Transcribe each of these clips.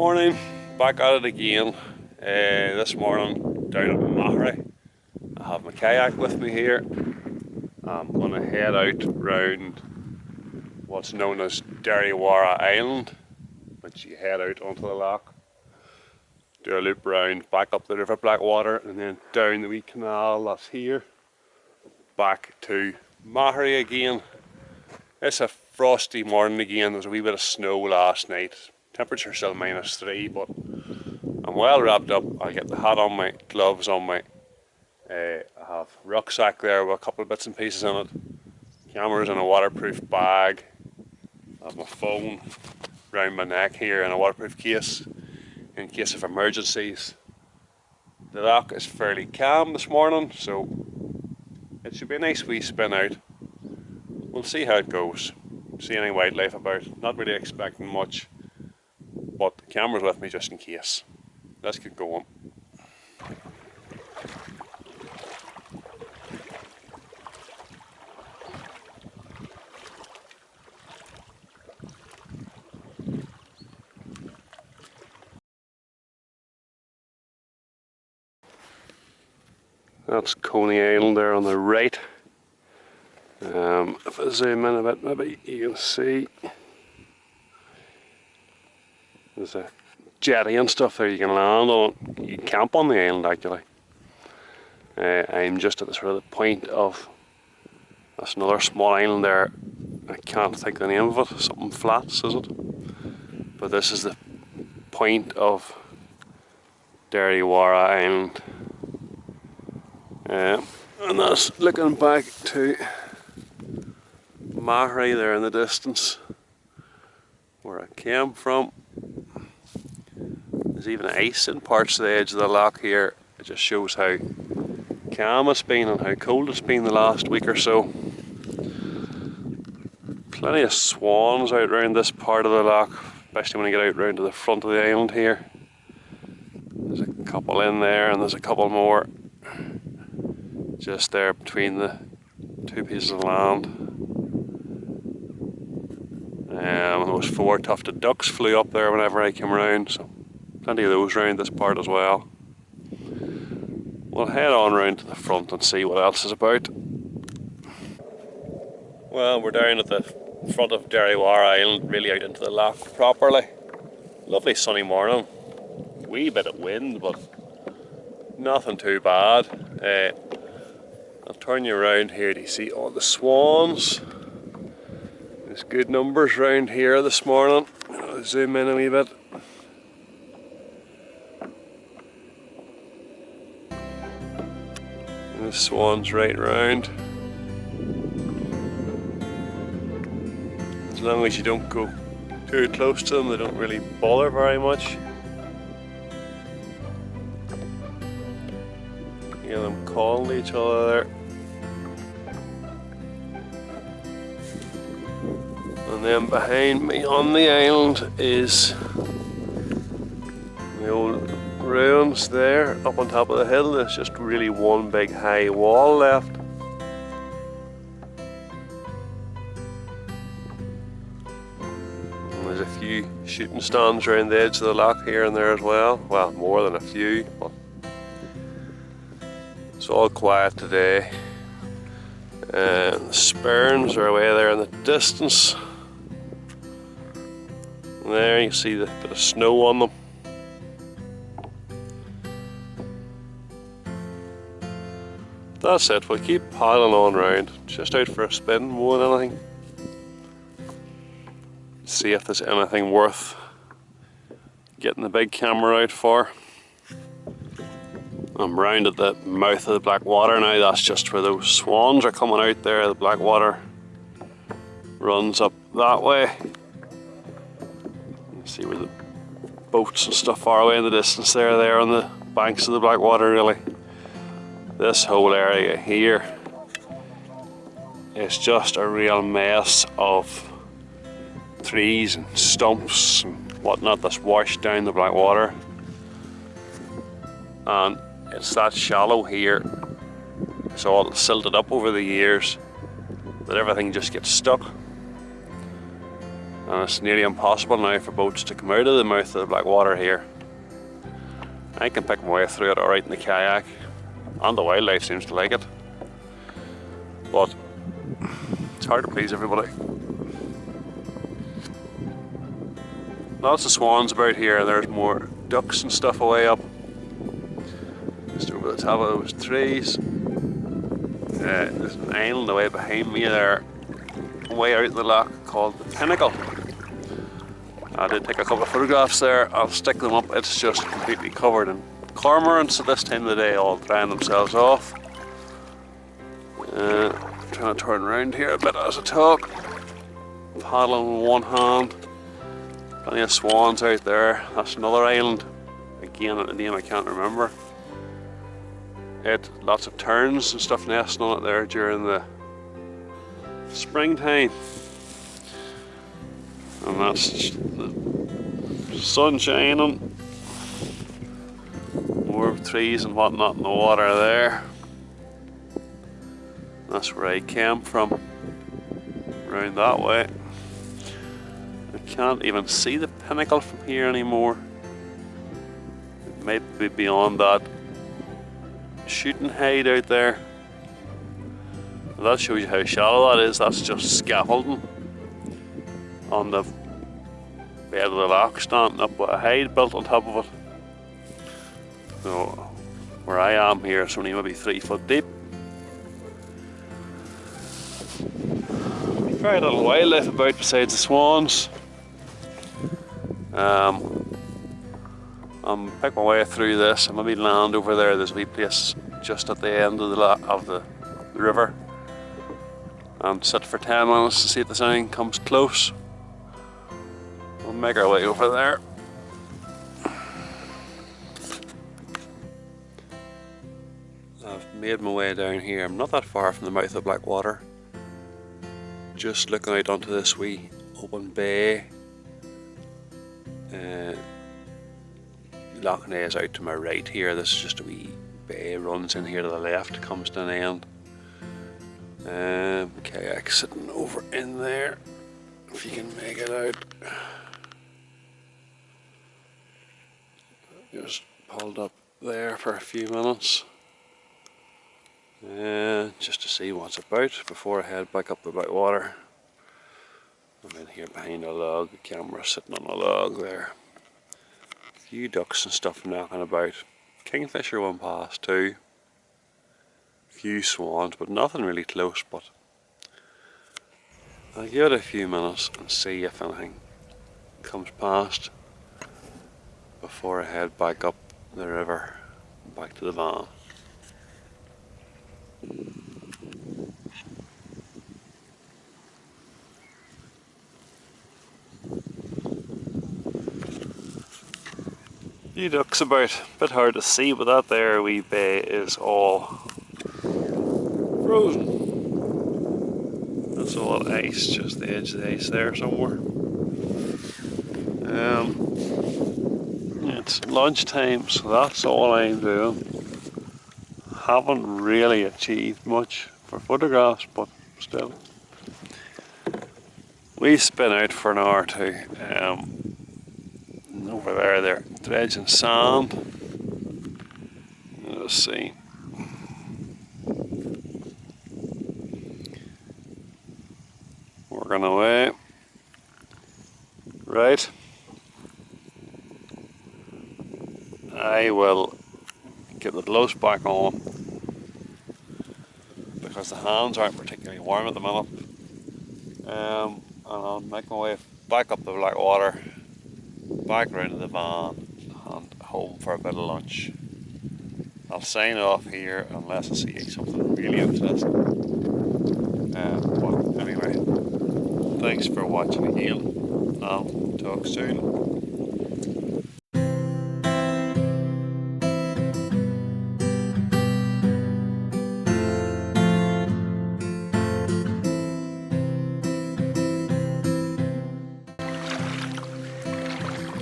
Morning, back at it again. This morning down at Lough. I have my kayak with me here. I'm going to head out round what's known as Derrywarragh Island, which you head out onto the loch, do a loop round, back up the River Blackwater, and then down the wee canal that's here, back to Lough again. It's a frosty morning again. There was a wee bit of snow last night. Temperature still -3, but I'm well wrapped up. I get the hat on my, gloves on my. I have a rucksack there with a couple of bits and pieces in it. Cameras in a waterproof bag. I have my phone round my neck here in a waterproof case in case of emergencies. The loch is fairly calm this morning, so it should be a nice wee spin out. We'll see how it goes. See any wildlife about. Not really expecting much, but the camera's with me just in case. Let's get going. That's Coney Island there on the right. If I zoom in a bit, maybe you can see there's a jetty and stuff there you can land on. You can camp on the island actually. I'm just at the sort of the point of, that's another small island there. I can't think the name of it, something Flats is it? But this is the point of Derrywarragh Island. And that's looking back to Lough there in the distance, where I came from. There's even ice in parts of the edge of the loch here. It just shows how calm it's been and how cold it's been the last week or so. Plenty of swans out around this part of the loch, especially when you get out round to the front of the island here. There's a couple in there and there's a couple more just there between the two pieces of land. Those 4 tufted ducks flew up there whenever I came around, so plenty of those around this part as well. We'll head on round to the front and see what else is about. Well, we're down at the front of Derrywarragh Island, really out into the loch properly. Lovely sunny morning. Wee bit of wind, but nothing too bad. I'll turn you around here to see all the swans. There's good numbers round here this morning. I'll zoom in a wee bit. And the swans right round. As long as you don't go too close to them, they don't really bother very much. You hear them calling to each other there. And then behind me on the island is the old ruins there up on top of the hill. There's just really one big high wall left. And there's a few shooting stands around the edge of the loch here and there as well. Well, more than a few, but it's all quiet today. And the sperms are away there in the distance. And there you can see the bit of snow on them. That's it, we'll keep piling on round, just out for a spin more than anything. See if there's anything worth getting the big camera out for. I'm round at the mouth of the Blackwater now. That's just where those swans are coming out there. The Blackwater runs up that way. You see where the boats and stuff are away in the distance there. They're on the banks of the Blackwater really. This whole area here is just a real mess of trees and stumps and whatnot that's washed down the Blackwater. And it's that shallow here, it's all silted up over the years that everything just gets stuck. and it's nearly impossible now for boats to come out of the mouth of the Blackwater here. I can pick my way through it alright in the kayak, and the wildlife seems to like it, but it's hard to please everybody. Lots of swans about here. There's more ducks and stuff away up, just over the top of those trees. There's an island away behind me there, way out in the loch, called the Pinnacle. I did take a couple of photographs there. I'll stick them up. It's just completely covered in cormorants at this time of the day, all drying themselves off. Trying to turn around here a bit as I talk. Paddling with one hand. Plenty of swans out there. That's another island. Again, the name I can't remember. It lots of terns and stuff nesting on it there during the springtime. And that's the sun shining. More trees and whatnot in the water there. That's where I came from. Round that way. I can't even see the Pinnacle from here anymore. It might be beyond that shooting height out there. Well, that shows you how shallow that is. That's just scaffolding on the bed of the loch, standing up with a hide built on top of it. So where I am here, it's only maybe 3 foot deep. Very little wildlife about besides the swans. I'm picking my way through this. I maybe land over there. There's a wee place just at the end of the river, and sit for 10 minutes to see if the sign comes close. We'll make our way over there. I've made my way down here. I'm not that far from the mouth of Blackwater. Just looking out onto this wee open bay. Lough Neagh is out to my right here. This is just a wee bay, runs in here to the left, comes to an end. Kayak sitting over in there, if you can make it out. Just pulled up there for a few minutes, just to see what's about before I head back up the Blackwater. I'm in here behind a log, the camera sitting on a log there. A few ducks and stuff knocking about. Kingfisher went past too. A few swans, but nothing really close. But I'll give it a few minutes and see if anything comes past before I head back up the river, back to the van. Few ducks about, a bit hard to see, but that there wee bay is all frozen. That's all ice, just the edge of the ice there somewhere. It's lunchtime, so that's all I'm doing. Haven't really achieved much for photographs, but still. We spin out for an hour or two. Over there, they're dredging sand. Let's see. Working away. Right. I will get the gloves back on because the hands aren't particularly warm at the minute. And I'll make my way back up the Blackwater, back round to the van and home for a bit of lunch. I'll sign off here unless I see something really interesting. But anyway, thanks for watching again. I'll talk soon.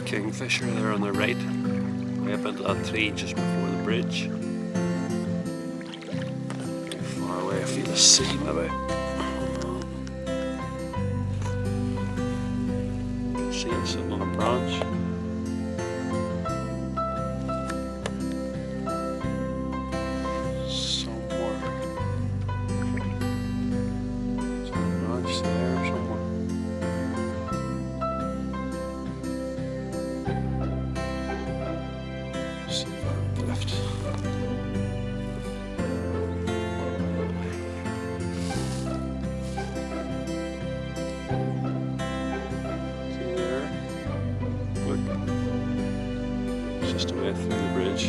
Kingfisher there on the right, way up into that tree just before the bridge. Far away, I feel the sea maybe. branch. Somewhere. There's a branch there somewhere. See if I can lift. See there? Look. It's just a way through the bridge.